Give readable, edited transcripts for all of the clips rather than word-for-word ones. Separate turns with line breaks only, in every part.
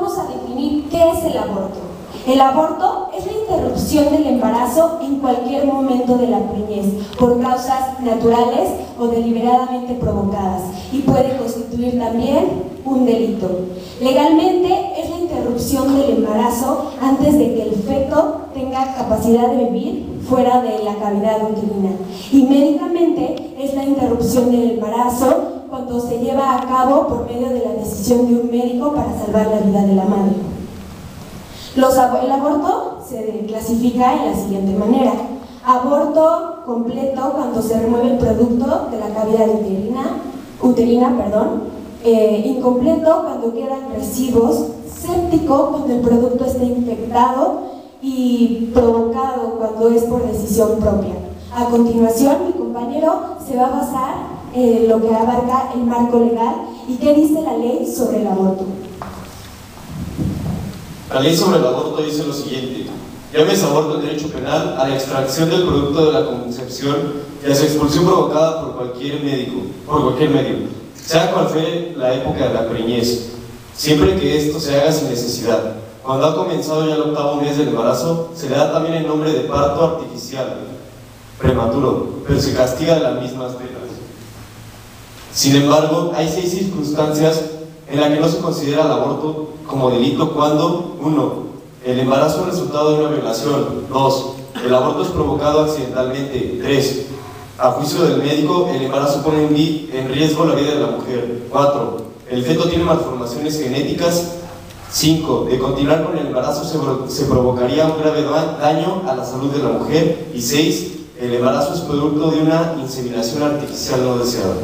vamos a definir qué es el aborto. El aborto es la interrupción del embarazo en cualquier momento de la preñez, por causas naturales o deliberadamente provocadas, y puede constituir también un delito. Legalmente es la interrupción del embarazo antes de que el feto tenga capacidad de vivir fuera de la cavidad uterina, y médicamente es la interrupción del embarazo cuando se lleva a cabo por medio de la decisión de un médico para salvar la vida de la madre. El aborto se clasifica en la siguiente manera: aborto completo cuando se remueve el producto de la cavidad uterina, incompleto cuando quedan residuos, séptico cuando el producto está infectado y provocado cuando es por decisión propia. A continuación, mi compañero se va a basar en lo que abarca el marco legal y qué dice la ley sobre el aborto.
La ley sobre el aborto dice lo siguiente: llámese aborto en derecho penal a la extracción del producto de la concepción y a su expulsión provocada por cualquier medio, sea cual fuere la época de la preñez, siempre que esto se haga sin necesidad. Cuando ha comenzado ya el 8º mes del embarazo, se le da también el nombre de parto artificial, prematuro, pero se castiga de las mismas penas. Sin embargo, hay 6 circunstancias en las que no se considera el aborto como delito cuando: 1. El embarazo es resultado de una violación. 2. El aborto es provocado accidentalmente. 3. A juicio del médico, el embarazo pone en riesgo la vida de la mujer. 4. El feto tiene malformaciones genéticas. 5. De continuar con el embarazo se provocaría un grave daño a la salud de la mujer. Y 6. El embarazo es producto de una inseminación artificial no deseada.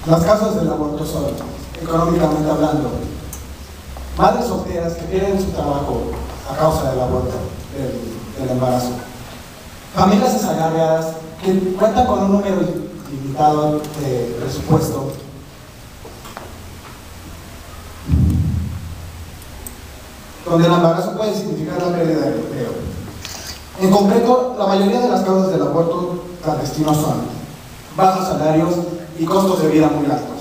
Las causas del aborto son, económicamente hablando, madres solteras que pierden su trabajo a causa del aborto, del embarazo, familias asalariadas que cuentan con un número limitado de presupuesto, donde el embarazo puede significar la pérdida de empleo. En concreto, la mayoría de las causas del aborto clandestino son bajos salarios y costos de vida muy altos,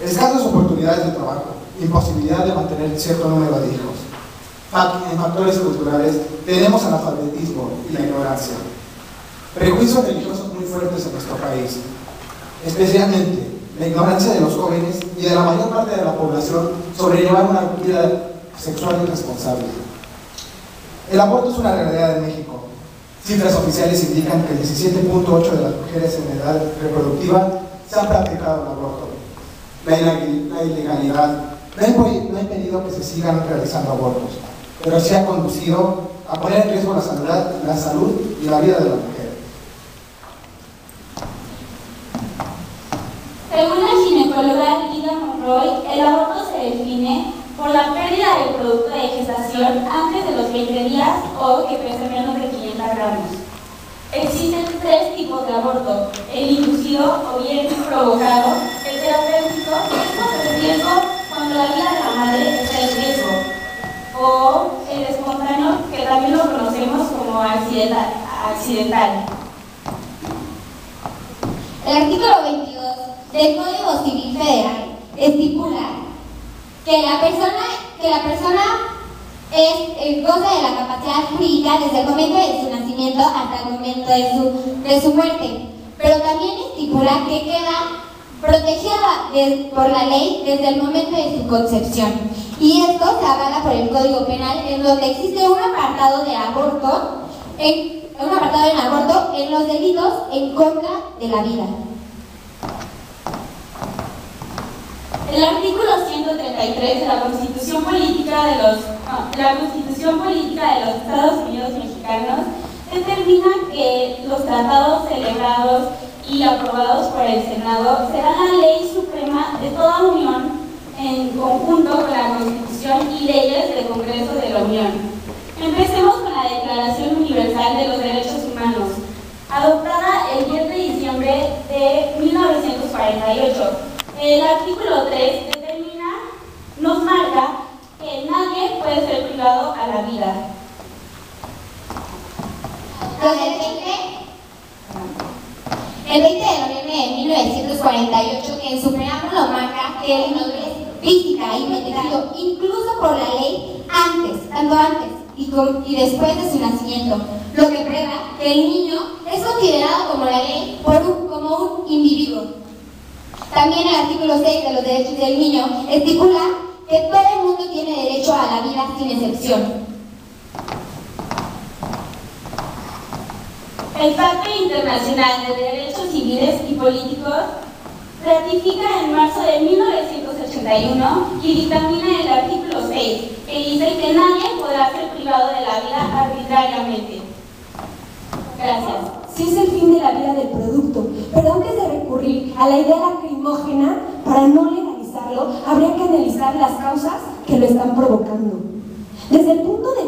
escasas oportunidades de trabajo, imposibilidad de mantener cierto número de hijos. En factores culturales tenemos analfabetismo y la ignorancia, prejuicios religiosos muy fuertes en nuestro país, especialmente la ignorancia de los jóvenes y de la mayor parte de la población sobre llevar una vida sexual irresponsable. El aborto es una realidad en México. Cifras oficiales indican que el 17.8% de las mujeres en edad reproductiva se han practicado el aborto. La ilegalidad no ha impedido que se sigan realizando abortos, pero sí ha conducido a poner en riesgo la salud y la vida de la mujer.
Según la ginecóloga Lida Monroy, el aborto se define por la pérdida del producto de gestación antes de los 20 días o que pese menos de 500 gramos. Existen 3 tipos de aborto: el inducido o bien provocado, el terapéutico, que es por el riesgo cuando la vida de la madre está en riesgo, o el espontáneo, que también lo conocemos como accidental.
El artículo 22 del Código Civil Federal estipula que la persona goza de la capacidad jurídica desde el momento de su nacimiento hasta el momento de su muerte, pero también estipula que queda protegida por la ley desde el momento de su concepción, y esto se avala por el Código Penal, en donde existe un apartado en aborto en los delitos en contra de la vida.
El artículo 133 de la Constitución Política de los Estados Unidos Mexicanos determina que los tratados celebrados y aprobados por el Senado serán la ley suprema de toda unión en conjunto con la Constitución y leyes del Congreso de la Unión. Empecemos con la Declaración Universal de los Derechos Humanos, adoptada el 10 de diciembre de 1948. El artículo 3 nos marca que nadie puede ser privado a la vida.
el 20 de noviembre de 1948, que en su preámbulo marca que el niño es física y protegido incluso por la ley antes, tanto antes y después de su nacimiento, lo que prueba que el niño es considerado como la ley como un individuo. También el artículo 6 de los derechos del niño estipula que todo el mundo tiene derecho a la vida sin excepción.
El Pacto Internacional de Derechos Civiles y Políticos ratifica en marzo de 1981 y dictamina el artículo 6, que dice que nadie podrá ser privado de la vida arbitrariamente. Gracias.
Sí, es el fin de la vida del producto, pero antes de recurrir a la idea lacrimógena para no legalizarlo, habría que analizar las causas que lo están provocando. Desde el punto de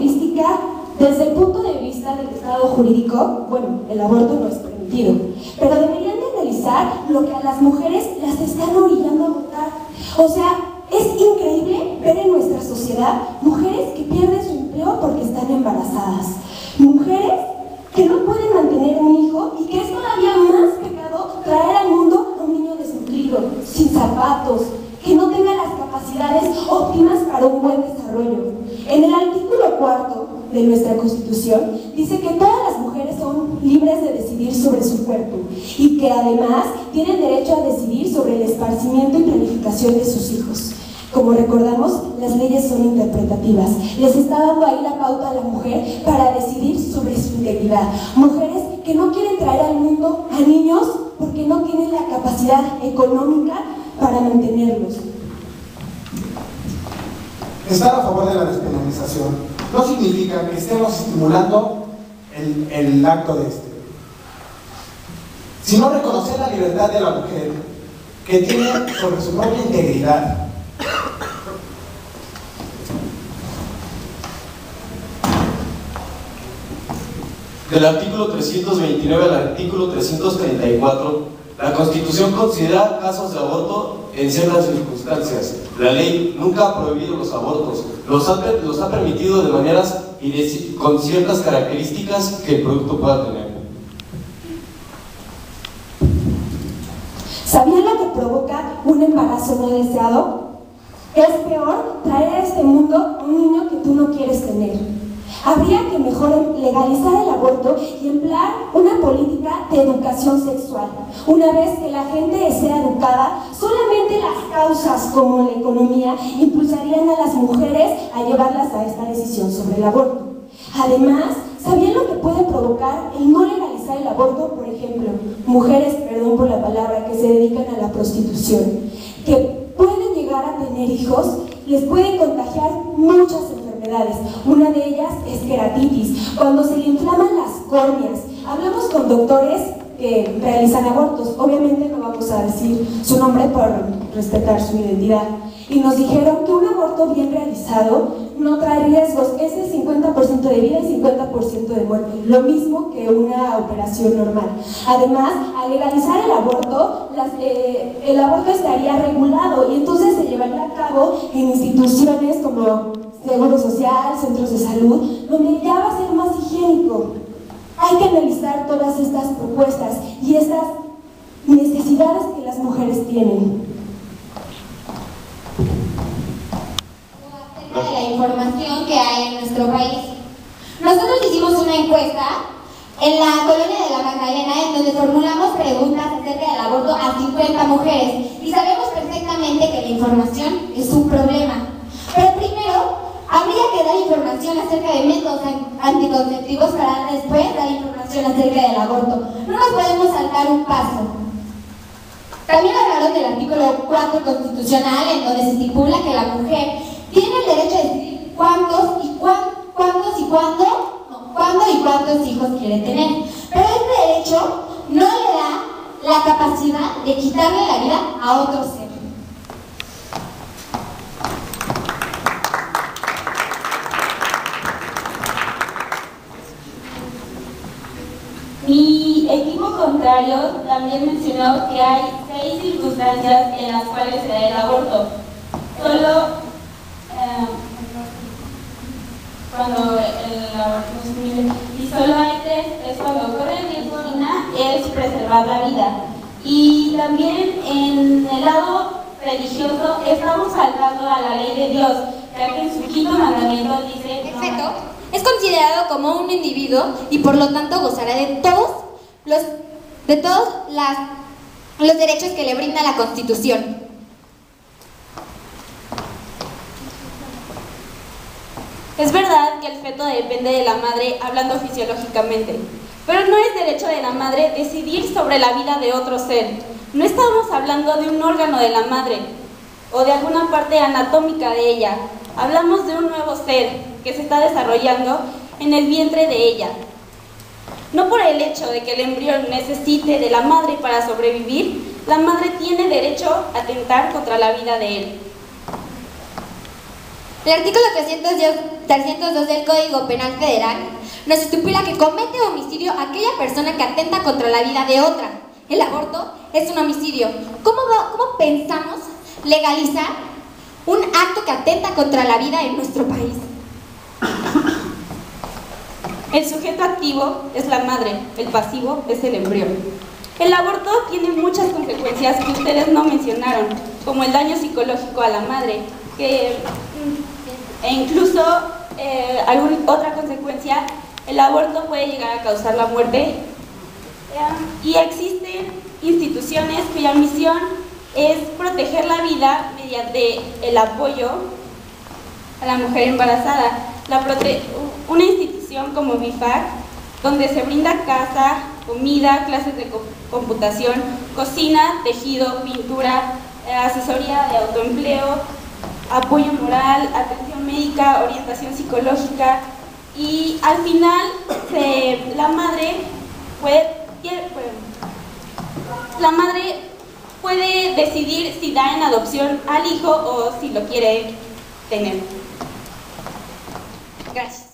vista del Estado jurídico, bueno, el aborto no es permitido, pero deberían de analizar lo que a las mujeres las están orillando a abortar. O sea, es increíble ver en nuestra sociedad mujeres que pierden su empleo porque están embarazadas, mujeres que no pueden mantener un hijo y que es todavía más pecado traer al mundo a un niño desnutrido, sin zapatos, que no tenga las capacidades óptimas para un buen desarrollo. En el artículo 4 de nuestra Constitución dice que todas las mujeres son libres de decidir sobre su cuerpo y que además tienen derecho a decidir sobre el esparcimiento y planificación de sus hijos. Como recordamos, las leyes son interpretativas. Les está dando ahí la pauta a la mujer para decidir sobre su integridad. Mujeres que no quieren traer al mundo a niños porque no tienen la capacidad económica para mantenerlos.
Estar a favor de la despenalización no significa que estemos estimulando el acto de este, sino reconocer la libertad de la mujer que tiene sobre su propia integridad.
Del artículo 329 al artículo 334, la Constitución considera casos de aborto en ciertas circunstancias. La ley nunca ha prohibido los abortos, los ha permitido de maneras y con ciertas características que el producto pueda tener.
¿Sabían lo que provoca un embarazo no deseado? Es peor traer a este mundo un niño que tú no quieres tener. Habría que mejor legalizar el aborto y emplear una política de educación sexual. Una vez que la gente sea educada, solamente las causas como la economía impulsarían a las mujeres a llevarlas a esta decisión sobre el aborto. Además, ¿sabían lo que puede provocar el no legalizar el aborto? Por ejemplo, mujeres, perdón por la palabra, que se dedican a la prostitución, que pueden llegar a tener hijos, les pueden contagiar muchas enfermedades. Una de ellas es queratitis, cuando se le inflaman las córneas. Hablamos con doctores que realizan abortos, obviamente no vamos a decir su nombre por respetar su identidad, y nos dijeron que un aborto bien realizado no trae riesgos, es el 50% de vida y 50% de muerte, lo mismo que una operación normal. Además, al legalizar el aborto estaría regulado y entonces se llevaría a cabo en instituciones como Seguro Social, centros de salud, donde ya va a ser más higiénico. Hay que analizar todas estas propuestas y estas necesidades que las mujeres tienen.
De la información que hay en nuestro país. Nosotros hicimos una encuesta en la colonia de la Magdalena en donde formulamos preguntas acerca del aborto a 50 mujeres y sabemos perfectamente que la información es un problema. Pero primero habría que dar información acerca de métodos anticonceptivos para después dar información acerca del aborto. No nos podemos saltar un paso. También hablaron del artículo 4 constitucional en donde se estipula que la mujer tiene el derecho a decidir cuándo y cuántos hijos quiere tener. Pero este derecho no le da la capacidad de quitarle la vida a otro ser.
Mi equipo contrario también mencionó que hay 6 circunstancias en las cuales se da el aborto. Solo cuando el aborto es libre, y solo hay 3, es cuando ocurre medicina, es preservativo preservar la vida. Y también en el lado religioso estamos faltando a la ley de Dios, ya que en su quinto mandamiento dice...
El feto es considerado como un individuo y por lo tanto gozará de todos los derechos que le brinda la Constitución.
Es verdad que el feto depende de la madre hablando fisiológicamente, pero no es derecho de la madre decidir sobre la vida de otro ser. No estamos hablando de un órgano de la madre o de alguna parte anatómica de ella. Hablamos de un nuevo ser que se está desarrollando en el vientre de ella. No por el hecho de que el embrión necesite de la madre para sobrevivir, la madre tiene derecho a atentar contra la vida de él.
El artículo 302 del Código Penal Federal nos estipula que comete homicidio aquella persona que atenta contra la vida de otra. El aborto es un homicidio. ¿Cómo pensamos legalizar un acto que atenta contra la vida en nuestro país?
El sujeto activo es la madre, el pasivo es el embrión. El aborto tiene muchas consecuencias que ustedes no mencionaron, como el daño psicológico a la madre, e incluso otra consecuencia, el aborto puede llegar a causar la muerte. Y existen instituciones cuya misión es proteger la vida mediante el apoyo a la mujer embarazada. Una institución como BIFAC, donde se brinda casa, comida, clases de computación, cocina, tejido, pintura, asesoría de autoempleo, apoyo moral, atención médica, orientación psicológica, y al final la madre puede decidir si da en adopción al hijo o si lo quiere tener.
Gracias.